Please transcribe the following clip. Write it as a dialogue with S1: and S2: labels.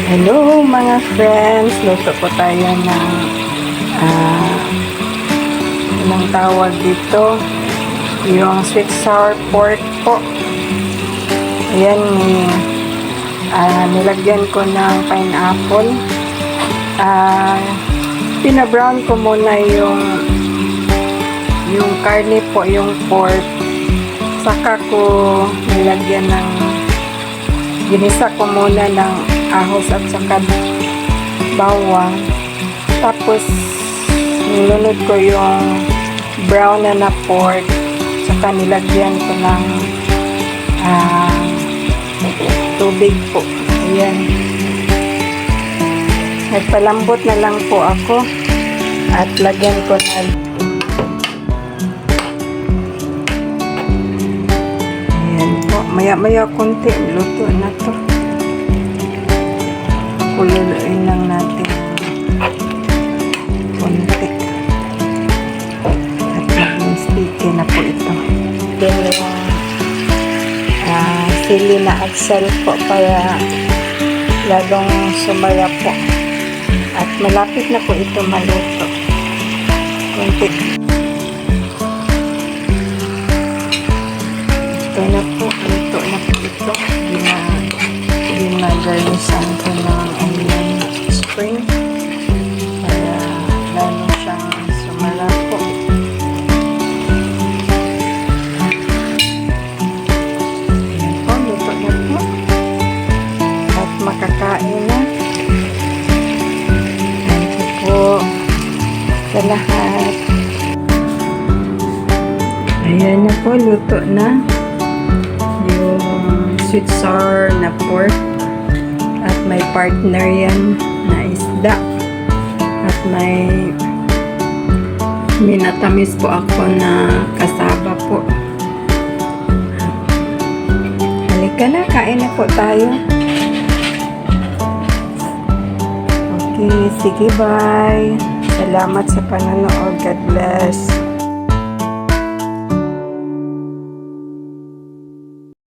S1: Hello mga friends, luto po tayo ng anong tawag dito, yung sweet sour pork po. Ayan, nilagyan ko ng pineapple. Pinabrown ko muna yung karne po, yung pork, saka ko nilagyan ng ginisa ko muna ng ahos at saka bawang, tapos nilunod ko yung brown na pork, saka nilagyan ko ng tubig po. Ayan, nagpalambot na lang po ako at lagyan ko na maya konti, luto na to. Kululuin lang natin konti at maging sticky na po ito. Then yung sili na aksal po para lalong sumaya po at malapit na po ito maluto. Konti ito na po, luto na po ito. Ginagarnisan ko ng onion spring para lalo siyang sumala po. Ayan po, luto na po at makakain na. Thank you po sa lahat. Ayan na po, luto na yung sweet sour na pork at may partner yan na isda at may minatamis po ako na kasaba po. Halika na, kain na po tayo. Okay, sige, bye. Salamat sa panonood. God bless.